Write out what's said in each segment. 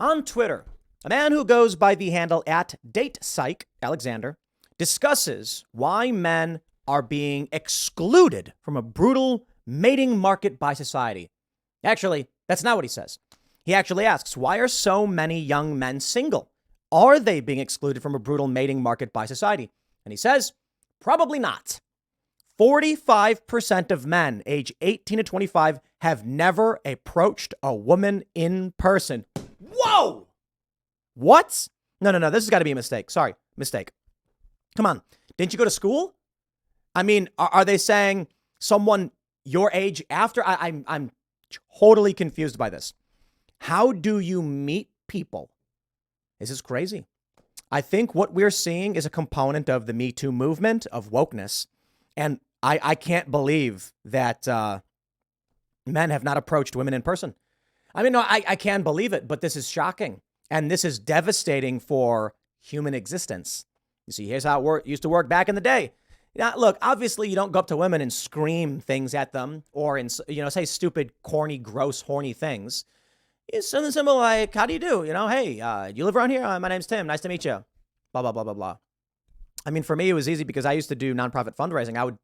On Twitter, a man who goes by the handle at DatePsych, Alexander, discusses why men are being excluded from a brutal mating market by society. Actually, that's not what he says. He actually asks, why are so many young men single? Are they being excluded from a brutal mating market by society? And he says, probably not. 45% of men age 18 to 25 have never approached a woman in person. Whoa! What? No. This has got to be a mistake. Sorry, mistake. Come on. Didn't you go to school? I mean, are they saying someone your age after? I'm totally confused by this. How do you meet people? This is crazy. I think what we're seeing is a component of the Me Too movement of wokeness. And I can't believe that men have not approached women in person. I mean, no, I can believe it, but this is shocking. And this is devastating for human existence. You see, here's how it used to work back in the day. Now, look, obviously you don't go up to women and scream things at them or, say stupid, corny, gross, horny things. It's something simple like, how do you do? Hey, do you live around here? My name's Tim. Nice to meet you. Blah, blah, blah, blah, blah. I mean, for me, it was easy because I used to do nonprofit fundraising. I would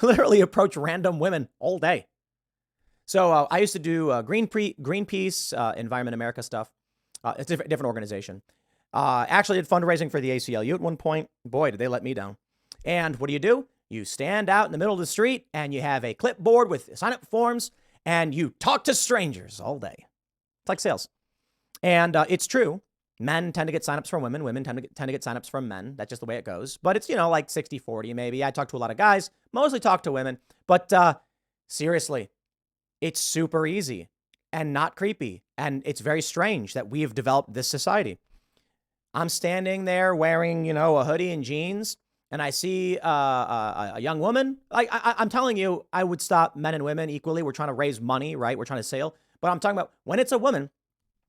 literally approach random women all day. So I used to do Greenpeace, Environment America stuff. It's a different organization. Actually did fundraising for the ACLU at one point. Boy, did they let me down. And what do? You stand out in the middle of the street and you have a clipboard with sign-up forms and you talk to strangers all day. It's like sales. And it's true. Men tend to get signups from women. Women tend to get signups from men. That's just the way it goes. But it's, like 60-40 maybe. I talk to a lot of guys, mostly talk to women. But seriously, it's super easy and not creepy. And it's very strange that we have developed this society. I'm standing there wearing, a hoodie and jeans, and I see a young woman. I'm telling you, I would stop men and women equally. We're trying to raise money, right? We're trying to sell. But I'm talking about when it's a woman,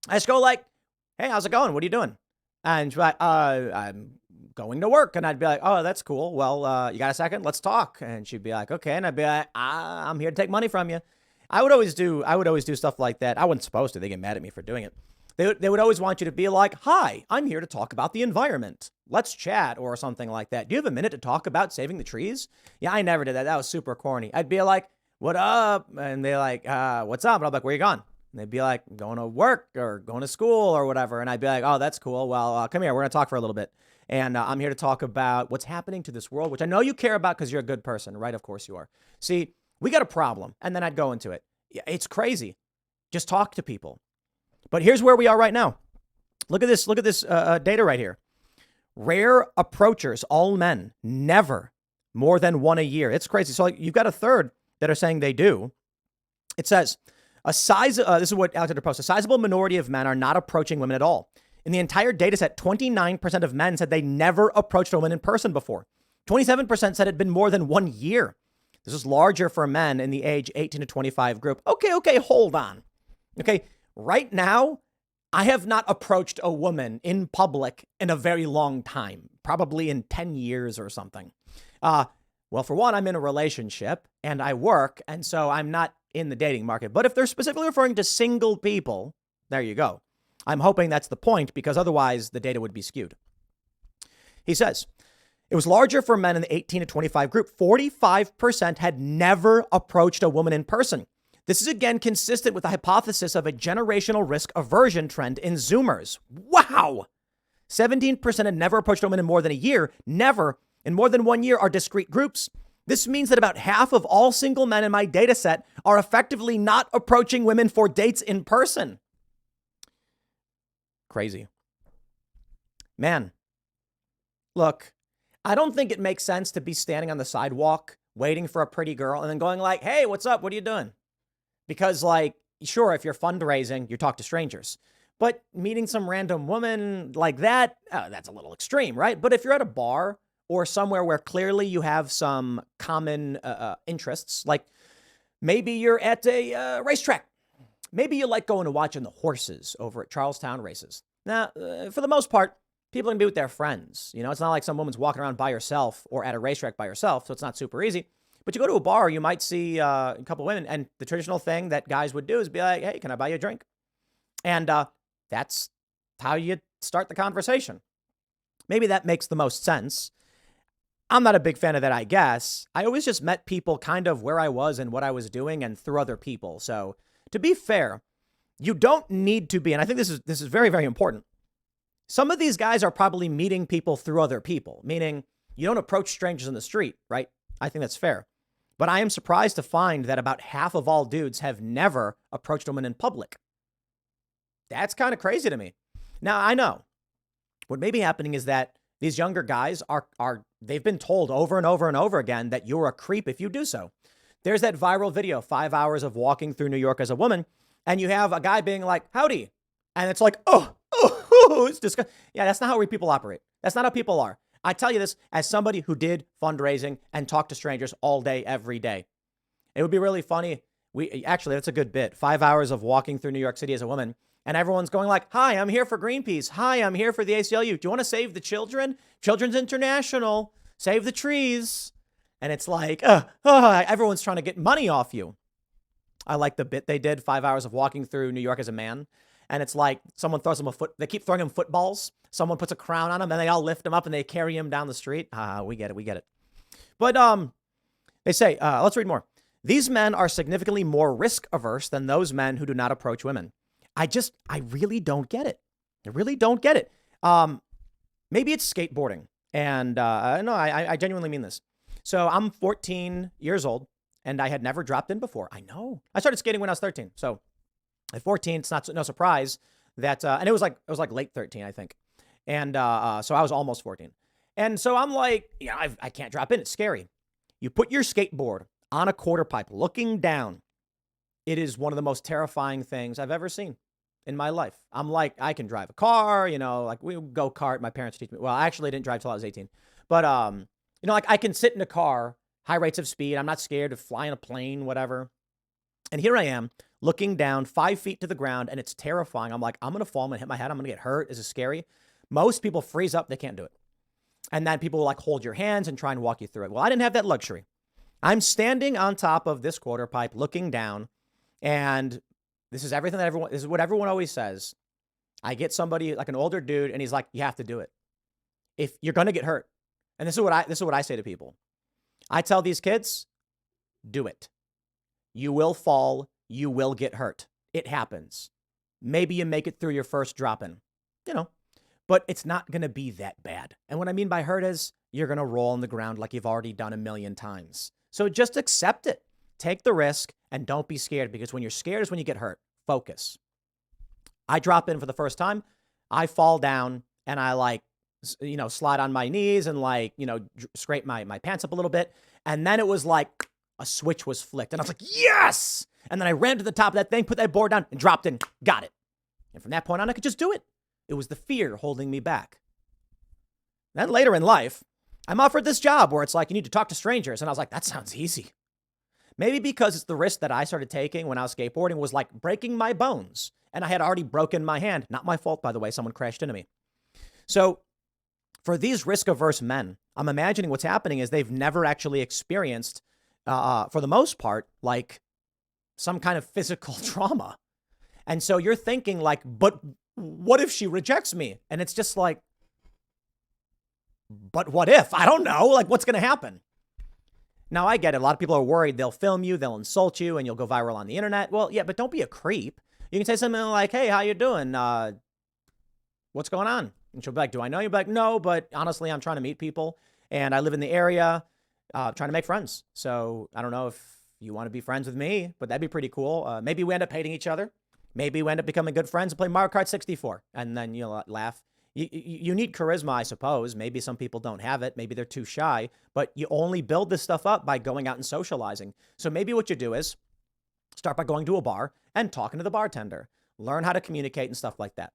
I just go like, hey, how's it going? What are you doing? And she's like, I'm going to work. And I'd be like, oh, that's cool. Well, you got a second? Let's talk. And she'd be like, okay. And I'd be like, I'm here to take money from you. I would always do stuff like that. I wasn't supposed to. They get mad at me for doing it. They would always want you to be like, hi, I'm here to talk about the environment. Let's chat or something like that. Do you have a minute to talk about saving the trees? Yeah, I never did that. That was super corny. I'd be like, what up? And they're like, what's up? And I'm like, where you going? And they'd be like, going to work or going to school or whatever. And I'd be like, oh, that's cool. Well, come here. We're going to talk for a little bit. And I'm here to talk about what's happening to this world, which I know you care about because you're a good person, right? Of course you are. See, we got a problem. And then I'd go into it. Yeah, it's crazy. Just talk to people. But here's where we are right now. Look at this data right here. Rare approachers, all men, never more than one a year. It's crazy. So you've got a third that are saying they do. It says this is what Alexander posts. A sizable minority of men are not approaching women at all. In the entire data set, 29% of men said they never approached a woman in person before. 27% said it had been more than 1 year. This is larger for men in the age 18 to 25 group. Okay, hold on. Okay. Right now, I have not approached a woman in public in a very long time, probably in 10 years or something. Well, for one, I'm in a relationship and I work, and so I'm not in the dating market. But if they're specifically referring to single people, there you go. I'm hoping that's the point because otherwise the data would be skewed. He says, it was larger for men in the 18 to 25 group. 45% had never approached a woman in person. This is again consistent with the hypothesis of a generational risk aversion trend in Zoomers. Wow. 17% had never approached a woman in more than a year. Never in more than 1 year are discrete groups. This means that about half of all single men in my data set are effectively not approaching women for dates in person. Crazy. Man, look, I don't think it makes sense to be standing on the sidewalk waiting for a pretty girl and then going like, hey, what's up? What are you doing? Because sure, if you're fundraising, you talk to strangers. But meeting some random woman like that, that's a little extreme, right? But if you're at a bar or somewhere where clearly you have some common interests, like maybe you're at a racetrack. Maybe you like going to watching the horses over at Charlestown races. Now, for the most part, people can be with their friends. It's not like some woman's walking around by herself or at a racetrack by herself, so it's not super easy. But you go to a bar, you might see a couple of women, and the traditional thing that guys would do is be like, hey, can I buy you a drink? And that's how you start the conversation. Maybe that makes the most sense. I'm not a big fan of that, I guess. I always just met people kind of where I was and what I was doing and through other people. So to be fair, you don't need to be, and I think this is very, very important. Some of these guys are probably meeting people through other people, meaning you don't approach strangers in the street, right? I think that's fair. But I am surprised to find that about half of all dudes have never approached a woman in public. That's kind of crazy to me. Now, I know what may be happening is that these younger guys they've been told over and over and over again that you're a creep if you do so. There's that viral video, 5 hours of walking through New York as a woman, and you have a guy being like, howdy. And it's like, oh, it's disgusting. Yeah, that's not how people operate. That's not how people are. I tell you this as somebody who did fundraising and talked to strangers all day, every day. It would be really funny. That's a good bit. 5 hours of walking through New York City as a woman. And everyone's going like, hi, I'm here for Greenpeace. Hi, I'm here for the ACLU. Do you want to save the children? Children's International. Save the trees. And it's like, everyone's trying to get money off you. I like the bit they did, 5 hours of walking through New York as a man. And it's like someone throws him they keep throwing him footballs. Someone puts a crown on him and they all lift him up and they carry him down the street. We get it. But they say, let's read more. These men are significantly more risk averse than those men who do not approach women. I really don't get it. I really don't get it. Maybe it's skateboarding. And no, I genuinely mean this. So I'm 14 years old and I had never dropped in before. I know. I started skating when I was 13. So at 14, it's no surprise that, and it was like late 13, I think. And so I was almost 14. And so I'm like, I can't drop in. It's scary. You put your skateboard on a quarter pipe looking down. It is one of the most terrifying things I've ever seen in my life. I'm like, I can drive a car, like we go kart. My parents teach me. Well, I actually didn't drive till I was 18. But, like I can sit in a car, high rates of speed. I'm not scared of flying a plane, whatever. And here I am looking down 5 feet to the ground and it's terrifying. I'm like, I'm going to fall. I'm going to hit my head. I'm going to get hurt. This is scary. Most people freeze up. They can't do it. And then people will like hold your hands and try and walk you through it. Well, I didn't have that luxury. I'm standing on top of this quarter pipe looking down. And this is what everyone always says. I get somebody like an older dude and he's like, you have to do it. If you're going to get hurt. And this is what I say to people. I tell these kids, do it. You will fall. You will get hurt. It happens. Maybe you make it through your first drop-in, but it's not going to be that bad. And what I mean by hurt is you're going to roll on the ground like you've already done a million times. So just accept it. Take the risk and don't be scared because when you're scared is when you get hurt. Focus. I drop in for the first time. I fall down and I slide on my knees and scrape my pants up a little bit. And then it was like a switch was flicked and I was like, yes. And then I ran to the top of that thing, put that board down and dropped in, got it. And from that point on, I could just do it. It was the fear holding me back. Then later in life, I'm offered this job where it's like, you need to talk to strangers. And I was like, that sounds easy. Maybe because it's the risk that I started taking when I was skateboarding was like breaking my bones. And I had already broken my hand. Not my fault, by the way. Someone crashed into me. So for these risk-averse men, I'm imagining what's happening is they've never actually experienced, for the most part, like some kind of physical trauma. And so you're thinking like, but what if she rejects me? And it's just like, but what if? I don't know. Like, what's going to happen? Now, I get it. A lot of people are worried they'll film you, they'll insult you, and you'll go viral on the internet. Well, yeah, but don't be a creep. You can say something like, hey, how you doing? What's going on? And she'll be like, do I know you? You'll be like, no, but honestly, I'm trying to meet people, and I live in the area, trying to make friends. So I don't know if you want to be friends with me, but that'd be pretty cool. Maybe we end up hating each other. Maybe we end up becoming good friends and play Mario Kart 64, and then you'll laugh. You need charisma, I suppose. Maybe some people don't have it. Maybe they're too shy, but you only build this stuff up by going out and socializing. So maybe what you do is start by going to a bar and talking to the bartender. Learn how to communicate and stuff like that.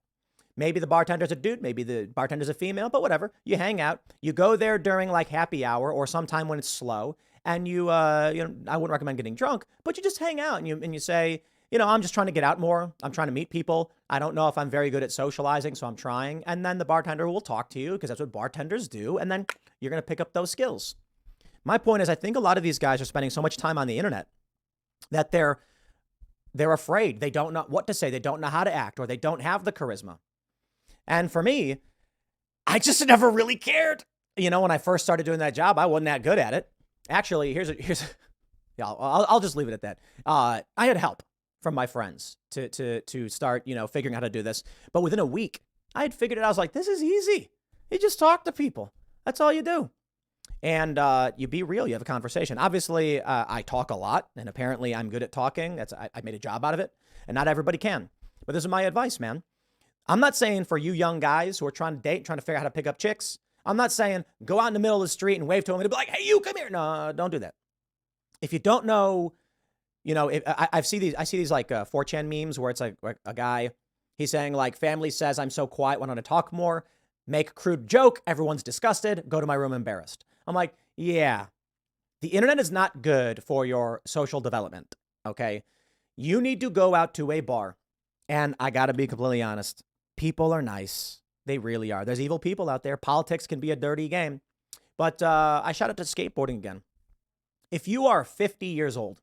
Maybe the bartender's a dude. Maybe the bartender's a female, but whatever. You hang out. You go there during like happy hour or sometime when it's slow. And I wouldn't recommend getting drunk, but you just hang out and you say, I'm just trying to get out more. I'm trying to meet people. I don't know if I'm very good at socializing, so I'm trying. And then the bartender will talk to you because that's what bartenders do. And then you're going to pick up those skills. My point is, I think a lot of these guys are spending so much time on the internet that they're afraid. They don't know what to say. They don't know how to act, or they don't have the charisma. And for me, I just never really cared. You know, when I first started doing that job, I wasn't that good at it. Actually, yeah, I'll just leave it at that. I had help from my friends to start, figuring out how to do this. But within a week, I had figured it out. I was like, this is easy. You just talk to people. That's all you do. And you be real. You have a conversation. Obviously, I talk a lot, and apparently I'm good at talking. I made a job out of it, and not everybody can. But this is my advice, man. I'm not saying for you young guys who are trying to date, trying to figure out how to pick up chicks, I'm not saying go out in the middle of the street and wave to them and be like, hey, you come here. No, don't do that. If you don't know, I see these like 4chan memes where it's like a guy, he's saying like, family says I'm so quiet, why don't I talk more? Make a crude joke. Everyone's disgusted. Go to my room embarrassed. I'm like, yeah, the internet is not good for your social development. Okay. You need to go out to a bar. And I got to be completely honest. People are nice. They really are. There's evil people out there. Politics can be a dirty game. But I shout out to skateboarding again. If you are 50 years old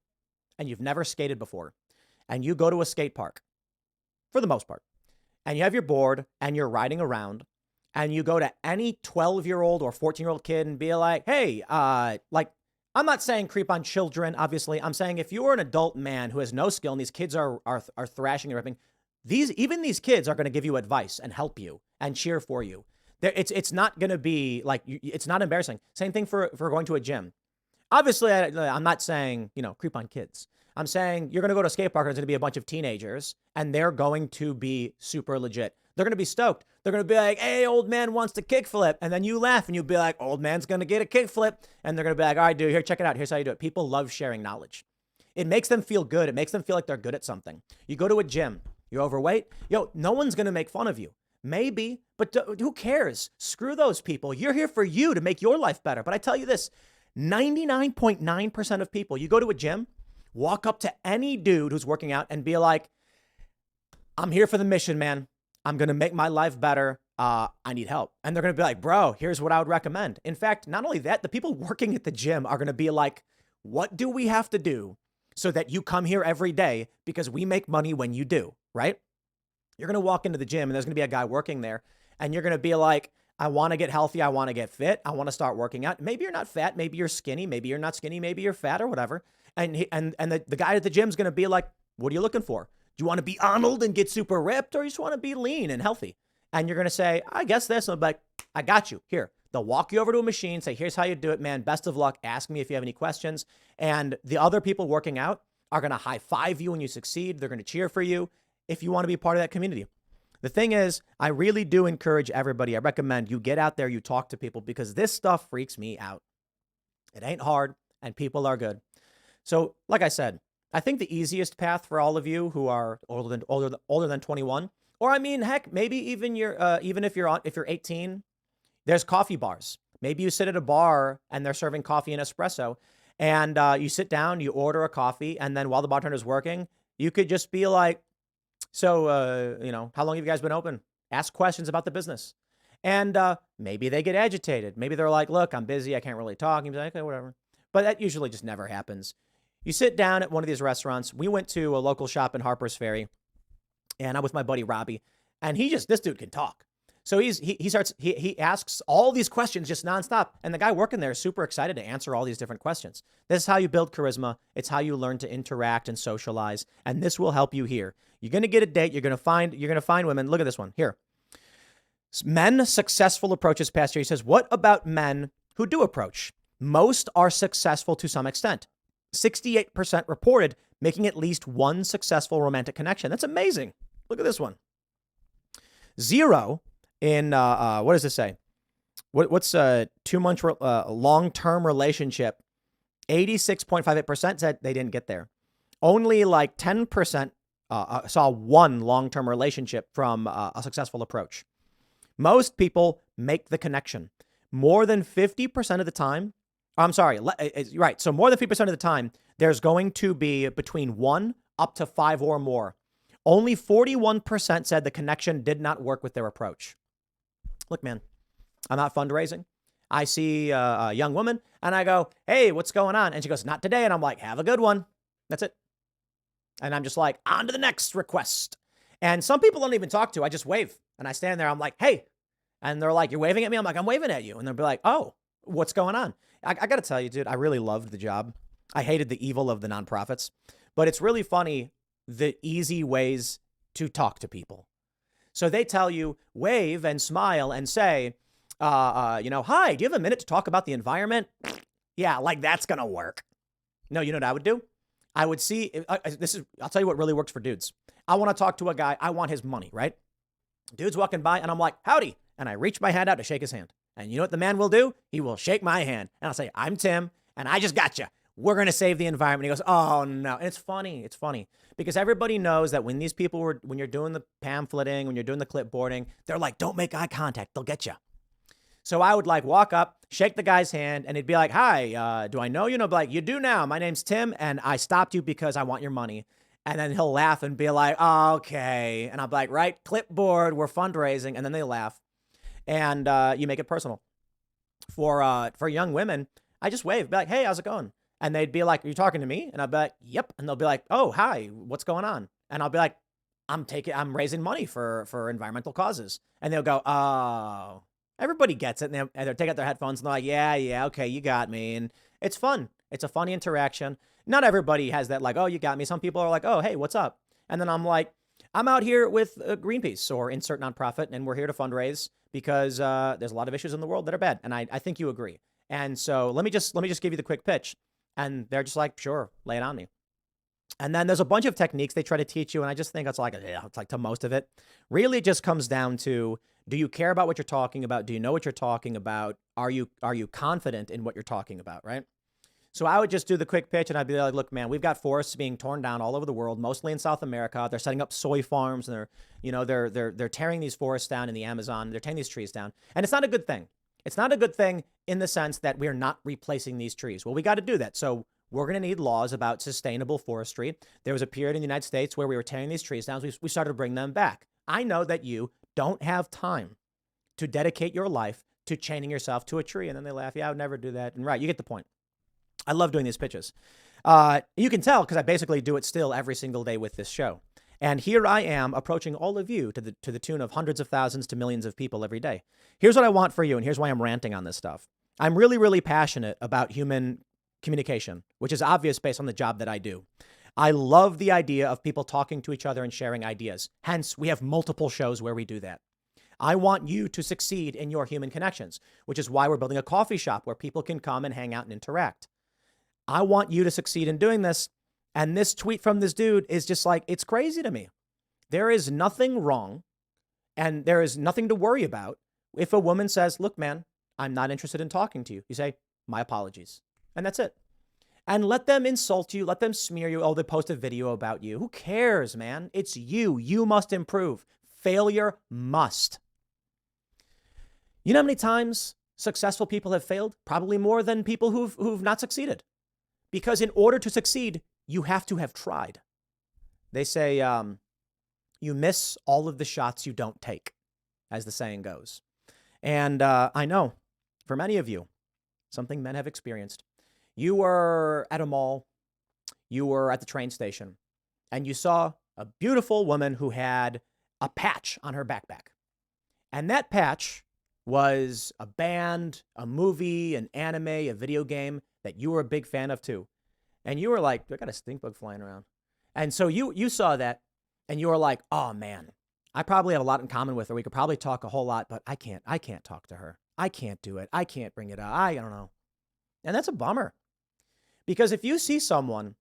and you've never skated before and you go to a skate park, for the most part, and you have your board and you're riding around and you go to any 12-year-old or 14-year-old kid and be like, hey, I'm not saying creep on children, obviously. I'm saying if you're an adult man who has no skill and these kids are thrashing and ripping, even these kids are going to give you advice and help you and cheer for you. It's not going to be like, it's not embarrassing. Same thing for going to a gym. Obviously, I'm not saying, creep on kids. I'm saying you're going to go to a skate park and there's going to be a bunch of teenagers and they're going to be super legit. They're going to be stoked. They're going to be like, hey, old man wants to kickflip. And then you laugh and you'll be like, old man's going to get a kickflip. And they're going to be like, all right, dude, here, check it out. Here's how you do it. People love sharing knowledge. It makes them feel good. It makes them feel like they're good at something. You go to a gym, you're overweight. No one's going to make fun of you. Maybe, but who cares? Screw those people. You're here for you to make your life better. But I tell you this, 99.9% of people, you go to a gym, walk up to any dude who's working out and be like, I'm here for the mission, man. I'm going to make my life better. I need help. And they're going to be like, bro, here's what I would recommend. In fact, not only that, the people working at the gym are going to be like, what do we have to do so that you come here every day? Because we make money when you do, right? You're going to walk into the gym and there's going to be a guy working there and you're going to be like, I want to get healthy. I want to get fit. I want to start working out. Maybe you're not fat. Maybe you're skinny. Maybe you're not skinny. Maybe you're fat or whatever. And the guy at the gym is going to be like, what are you looking for? Do you want to be Arnold and get super ripped or you just want to be lean and healthy? And you're going to say, I guess this. And I'm like, I got you. Here. They'll walk you over to a machine, say, here's how you do it, man. Best of luck. Ask me if you have any questions. And the other people working out are going to high five you when you succeed. They're going to cheer for you if you want to be part of that community. The thing is, I really do encourage everybody. I recommend you get out there, you talk to people because this stuff freaks me out. It ain't hard and people are good. So like I said, I think the easiest path for all of you who are older than 21, or I mean, heck, maybe even if you're 18, there's coffee bars. Maybe you sit at a bar and they're serving coffee and espresso and you sit down, you order a coffee. And then while the bartender's working, you could just be like, so, how long have you guys been open? Ask questions about the business. And maybe they get agitated. Maybe they're like, look, I'm busy. I can't really talk. And you're like, okay, whatever. But that usually just never happens. You sit down at one of these restaurants. We went to a local shop in Harper's Ferry and I'm with my buddy Robbie and this dude can talk. So he asks all these questions just nonstop. And the guy working there is super excited to answer all these different questions. This is how you build charisma. It's how you learn to interact and socialize. And this will help you here. You're going to get a date. You're going to find women. Look at this one here. Men successful approaches past year. He says, what about men who do approach? Most are successful to some extent. 68% reported making at least one successful romantic connection. That's amazing. Look at this one. 0 in, what does this say? What's a 2-month long-term relationship? 86.58% said they didn't get there. Only like 10% saw one long-term relationship from a successful approach. Most people make the connection. More than 50% of the time, I'm sorry, right. So more than 50% of the time, there's going to be between 1 up to 5 or more. Only 41% said the connection did not work with their approach. Look, man, I'm out fundraising. I see a young woman and I go, hey, what's going on? And she goes, not today. And I'm like, have a good one. That's it. And I'm just like, on to the next request. And some people don't even talk to. I just wave. And I stand there, I'm like, hey. And they're like, you're waving at me? I'm like, I'm waving at you. And they'll be like, oh, what's going on? I got to tell you, dude, I really loved the job. I hated the evil of the nonprofits, but it's really funny the easy ways to talk to people. So they tell you, wave and smile and say, hi, do you have a minute to talk about the environment? Yeah, like that's going to work. No, you know what I would do? I would see, I'll tell you what really works for dudes. I want to talk to a guy. I want his money, right? Dude's walking by and I'm like, howdy. And I reach my hand out to shake his hand. And you know what the man will do? He will shake my hand. And I'll say, I'm Tim, and I just got you. We're going to save the environment. He goes, oh, no. And it's funny. It's funny. Because everybody knows that when these people when you're doing the pamphleting, when you're doing the clipboarding, they're like, don't make eye contact. They'll get you. So I would like walk up, shake the guy's hand, and he'd be like, hi, do I know you? And I'd be like, you do now. My name's Tim, and I stopped you because I want your money. And then he'll laugh and be like, oh, okay. And I'll be like, right, clipboard, we're fundraising. And then they laugh. And you make it personal. For young women, I just wave, be like, hey, how's it going? And they'd be like, are you talking to me? And I'll be like, yep. And they'll be like, oh, hi, what's going on? And I'll be like, I'm raising money for environmental causes. And they'll go, oh, everybody gets it. And they'll take out their headphones and they're like, yeah, okay, you got me. And it's fun. It's a funny interaction. Not everybody has that like, oh, you got me. Some people are like, oh, hey, what's up? And then I'm like, I'm out here with Greenpeace or insert nonprofit, and we're here to fundraise because there's a lot of issues in the world that are bad. And I think you agree. And so let me just give you the quick pitch. And they're just like, sure, lay it on me. And then there's a bunch of techniques they try to teach you. And I just think it's like to most of it really just comes down to, do you care about what you're talking about? Do you know what you're talking about? Are you confident in what you're talking about? Right. So I would just do the quick pitch and I'd be like, look, man, we've got forests being torn down all over the world, mostly in South America. They're setting up soy farms and they're tearing these forests down in the Amazon. They're tearing these trees down. And it's not a good thing. It's not a good thing in the sense that we're not replacing these trees. Well, we got to do that. So we're going to need laws about sustainable forestry. There was a period in the United States where we were tearing these trees down. So we started to bring them back. I know that you don't have time to dedicate your life to chaining yourself to a tree. And then they laugh. Yeah, I would never do that. And right, you get the point. I love doing these pitches. You can tell because I basically do it still every single day with this show. And here I am approaching all of you to the tune of hundreds of thousands to millions of people every day. Here's what I want for you, and here's why I'm ranting on this stuff. I'm really, really passionate about human communication, which is obvious based on the job that I do. I love the idea of people talking to each other and sharing ideas. Hence, we have multiple shows where we do that. I want you to succeed in your human connections, which is why we're building a coffee shop where people can come and hang out and interact. I want you to succeed in doing this. And this tweet from this dude is just like, it's crazy to me. There is nothing wrong and there is nothing to worry about if a woman says, look, man, I'm not interested in talking to you. You say, my apologies. And that's it. And let them insult you. Let them smear you. Oh, they post a video about you. Who cares, man? It's you. You must improve. Failure must. You know how many times successful people have failed? Probably more than people who've not succeeded. Because in order to succeed, you have to have tried. They say, you miss all of the shots you don't take, as the saying goes. And I know, for many of you, something men have experienced. You were at a mall, you were at the train station, and you saw a beautiful woman who had a patch on her backpack. And that patch was a band, a movie, an anime, a video game that you were a big fan of too. And you were like, I got a stink bug flying around. And so you saw that and you were like, oh man, I probably have a lot in common with her. We could probably talk a whole lot, but I can't talk to her. I can't do it. I can't bring it up. I don't know. And that's a bummer. Because if you see someone,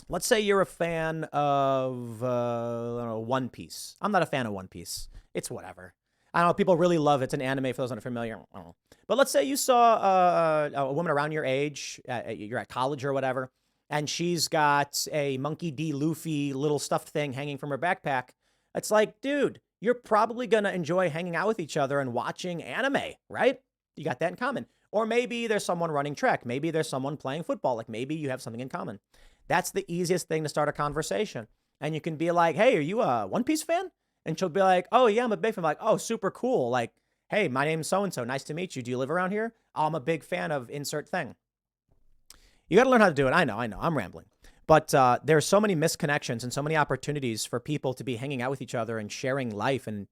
let's say you're a fan of One Piece. I'm not a fan of One Piece. It's whatever. I don't know. People really love it. It's an anime for those unfamiliar. I don't know. But let's say you saw a woman around your age. You're at college or whatever. And she's got a Monkey D. Luffy little stuffed thing hanging from her backpack. It's like, dude, you're probably going to enjoy hanging out with each other and watching anime, right? You got that in common. Or maybe there's someone running track. Maybe there's someone playing football. Like maybe you have something in common. That's the easiest thing to start a conversation. And you can be like, hey, are you a One Piece fan? And she'll be like, oh, yeah, I'm a big fan. I'm like, oh, super cool. Like, hey, my name's so-and-so. Nice to meet you. Do you live around here? Oh, I'm a big fan of insert thing. You got to learn how to do it. I know. I'm rambling. But there's so many misconnections and so many opportunities for people to be hanging out with each other and sharing life, and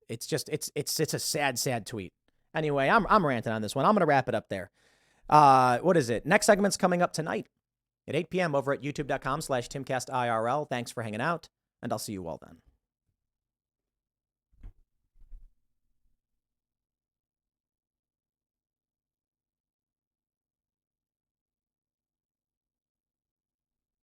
it's just it's a sad tweet. Anyway, I'm ranting on this one. I'm gonna wrap it up there. What is it? Next segment's coming up tonight at 8 p.m. over at youtube.com/TimcastIRL. Thanks for hanging out, and I'll see you all then.